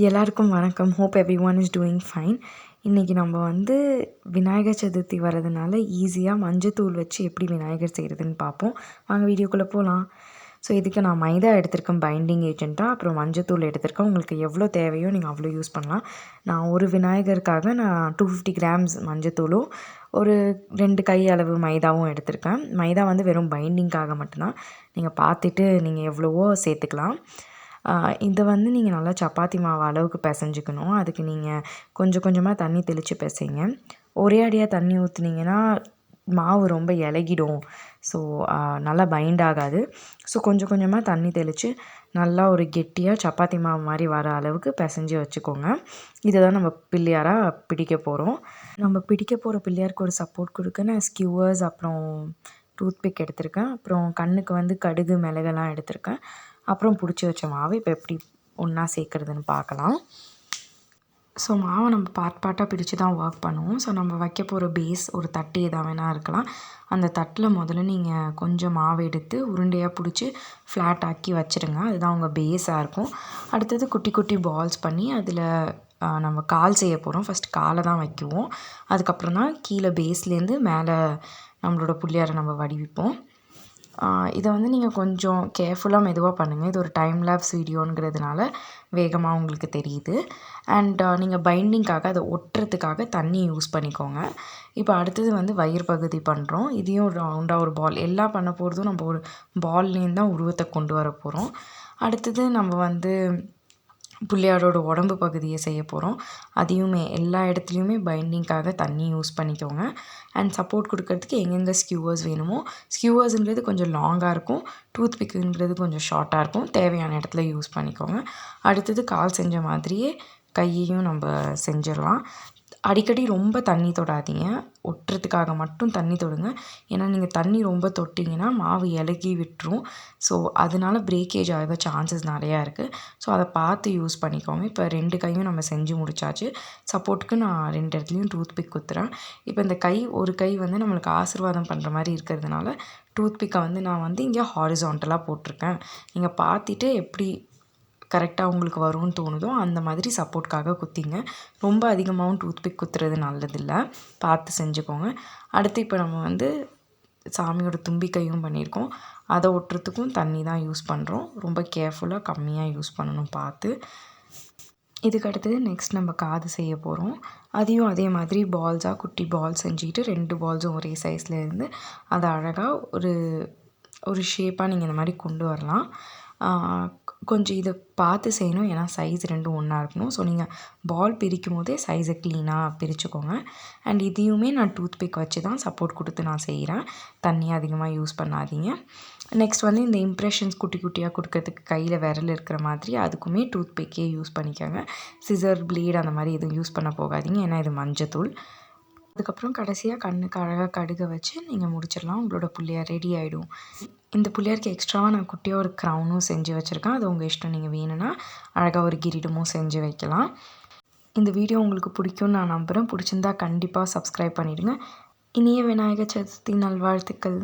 எல்லாருக்கும் வணக்கம். Hope every one is doing fine. இன்றைக்கி நம்ம விநாயகர் சதுர்த்தி வரதுனால ஈஸியாக மஞ்சத்தூள் வச்சு எப்படி விநாயகர் செய்கிறதுன்னு பார்ப்போம். வாங்க வீடியோக்குள்ளே போகலாம். ஸோ இதுக்கு நான் மைதா எடுத்திருக்கேன் பைண்டிங் ஏஜென்ட்டாக, அப்புறம் மஞ்சத்தூள் எடுத்திருக்கேன். உங்களுக்கு எவ்வளோ தேவையோ நீங்கள் அவ்வளோ யூஸ் பண்ணலாம். நான் ஒரு விநாயகருக்காக நான் 250 கிராம்ஸ் மஞ்சத்தூளும் ஒரு 2 கை அளவு மைதாவும் எடுத்திருக்கேன். மைதா வெறும் பைண்டிங்காக மட்டும்தான். நீங்கள் பார்த்துட்டு நீங்கள் எவ்வளவோ சேர்த்துக்கலாம். இதை நீங்கள் நல்லா சப்பாத்தி மாவு அளவுக்கு பிசைஞ்சிக்கணும். அதுக்கு நீங்கள் கொஞ்சம் கொஞ்சமாக தண்ணி தெளித்து பிசைங்க. ஒரே அடியாக தண்ணி ஊற்றுனீங்கன்னா மாவு ரொம்ப இலகிடும். ஸோ நல்லா பைண்ட் ஆகாது. ஸோ கொஞ்சம் கொஞ்சமாக தண்ணி தெளித்து நல்லா ஒரு கெட்டியாக சப்பாத்தி மாவு மாதிரி வர அளவுக்கு பிசைஞ்சு வச்சுக்கோங்க. இதை தான் நம்ம பிள்ளையாராக பிடிக்க போகிறோம். நம்ம பிடிக்க போகிற பிள்ளையாருக்கு ஒரு சப்போர்ட் கொடுக்க நான் ஸ்கியூவர்ஸ் அப்புறம் டூத்பிக் எடுத்திருக்கேன். அப்புறம் கண்ணுக்கு கடுகு மிளகெல்லாம் எடுத்திருக்கேன். அப்புறம் பிடிச்சி வச்ச மாவு இப்போ எப்படி ஒன்றா சேர்க்குறதுன்னு பார்க்கலாம். ஸோ மாவை நம்ம பார்ட்டாக பிடிச்சி தான் ஒர்க் பண்ணுவோம். ஸோ நம்ம வைக்க போகிற பேஸ் ஒரு தட்டு எதாக வேணால் இருக்கலாம். அந்த தட்டில் முதல்ல நீங்கள் கொஞ்சம் மாவு எடுத்து உருண்டையாக பிடிச்சி ஃப்ளாட் ஆக்கி வச்சுருங்க. அதுதான் உங்கள் பேஸாக இருக்கும். அடுத்தது குட்டி குட்டி பால்ஸ் பண்ணி அதில் நம்ம கால் செய்ய போகிறோம். ஃபஸ்ட் காலை தான் வைக்குவோம். அதுக்கப்புறம் தான் கீழே பேஸ்லேருந்து மேலே நம்மளோட புள்ளியாரை நம்ம வடிவிப்போம். இதை நீங்கள் கொஞ்சம் கேர்ஃபுல்லாக மெதுவாக பண்ணுங்கள். இது ஒரு டைம் லேப்ஸ் வீடியோங்கிறதுனால வேகமாக உங்களுக்கு தெரியுது. அண்ட் நீங்கள் பைண்டிங்காக அதை ஒட்டுறதுக்காக தண்ணி யூஸ் பண்ணிக்கோங்க. இப்போ அடுத்தது வயிறு பகுதி பண்ணுறோம். இதையும் ரவுண்டாக ஒரு பால் எல்லாம் பண்ண போகிறதும் நம்ம ஒரு பால்லேருந்து தான் உருவத்தை கொண்டு வர போகிறோம். அடுத்தது நம்ம புள்ளியாரோட உடம்பு பகுதியை செய்ய போகிறோம். அதையுமே எல்லா இடத்துலையுமே பைண்டிங்காக தண்ணி யூஸ் பண்ணிக்கோங்க. அண்ட் சப்போர்ட் கொடுக்கறதுக்கு எங்கெங்கே ஸ்கியூவர்ஸ் வேணுமோ, ஸ்கியூவர்ஸுங்கிறது கொஞ்சம் லாங்காக இருக்கும், டூத்பிக்குங்கிறது கொஞ்சம் ஷார்ட்டாக இருக்கும். தேவையான இடத்துல யூஸ் பண்ணிக்கோங்க. அடுத்தது கால் செஞ்ச மாதிரியே கையையும் நம்ம செஞ்சிடலாம். அடிக்கடி ரொம்ப தண்ணி தொடாதீங்க. ஒட்டுறதுக்காக மட்டும் தண்ணி தொடுங்க. ஏன்னா நீங்கள் தண்ணி ரொம்ப தொட்டிங்கன்னா மாவு இலகி விட்டுரும். ஸோ அதனால பிரேக்கேஜ் ஆக சான்சஸ் நிறையா இருக்குது. ஸோ அதை பார்த்து யூஸ் பண்ணிக்கோங்க. இப்போ 2 கையும் நம்ம செஞ்சு முடிச்சாச்சு. சப்போர்ட்டுக்கு நான் 2 இடத்துலையும் டூத்பிக் குத்துறேன். இப்போ இந்த கை ஒரு கை நம்மளுக்கு ஆசீர்வாதம் பண்ணுற மாதிரி இருக்கிறதுனால டூத்பிக்கை நான் இங்கே ஹாரிசான்டலாக போட்டிருக்கேன். நீங்கள் பார்த்துட்டு எப்படி கரெக்டாக உங்களுக்கு வரும்னு தோணுதோ அந்த மாதிரி சப்போர்ட்காக குத்திங்க. ரொம்ப அதிகமாகவும் டூத்பிக் குத்துறது நல்லதில்லை, பார்த்து செஞ்சுக்கோங்க. அடுத்து இப்போ நம்ம சாமியோட தும்பிக்கையும் பண்ணியிருக்கோம். அதை ஒட்டுறதுக்கும் தண்ணி தான் யூஸ் பண்ணுறோம். ரொம்ப கேர்ஃபுல்லாக கம்மியாக யூஸ் பண்ணணும் பார்த்து. இதுக்கு அடுத்தது நெக்ஸ்ட் நம்ம காது செய்ய போகிறோம். அதையும் அதே மாதிரி பால்ஸாக குட்டி பால் செஞ்சுக்கிட்டு 2 பால்ஸும் ஒரே சைஸில் இருந்து அதை அழகாக ஒரு ஷேப்பாக நீங்கள் இந்த மாதிரி கொண்டு வரலாம். கொஞ்சம் இதை பார்த்து செய்யணும். ஏன்னா சைஸ் 2ம் ஒன்றா இருக்கணும். ஸோ நீங்கள் பால் பிரிக்கும் போதே சைஸை க்ளீனாக பிரிச்சுக்கோங்க. அண்ட் இதையுமே நான் டூத்பிக் வச்சு தான் சப்போர்ட் கொடுத்து நான் செய்கிறேன். தண்ணி அதிகமாக யூஸ் பண்ணாதீங்க. நெக்ஸ்ட் இந்த இம்ப்ரெஷன்ஸ் குட்டி குட்டியாக கொடுக்கறதுக்கு கையில் விரல் இருக்கிற மாதிரி அதுக்குமே டூத்பிக்கே யூஸ் பண்ணிக்கோங்க. சிசர் பிளேட் அந்த மாதிரி எதுவும் யூஸ் பண்ண போகாதீங்க. ஏன்னா இது மஞ்சத்தூள். அதுக்கப்புறம் கடைசியாக கண்ணுக்கு அழகாக கடுகை வச்சு நீங்கள் முடிச்சிடலாம். உங்களோட புள்ளியார் ரெடி ஆகிடும். இந்த புள்ளியாருக்கு எக்ஸ்ட்ராவாக நான் குட்டியாக ஒரு க்ரௌனும் செஞ்சு வச்சுருக்கேன். அது உங்கள் இஷ்டம். நீங்கள் வேணும்னா அழகாக ஒரு கிரீடமும் செஞ்சு வைக்கலாம். இந்த வீடியோ உங்களுக்கு பிடிக்கும்னு நான் நம்புகிறேன். பிடிச்சிருந்தா கண்டிப்பாக சப்ஸ்கிரைப் பண்ணிவிடுங்க. இனிய விநாயகர் சதுர்த்தி நல்வாழ்த்துக்கள்.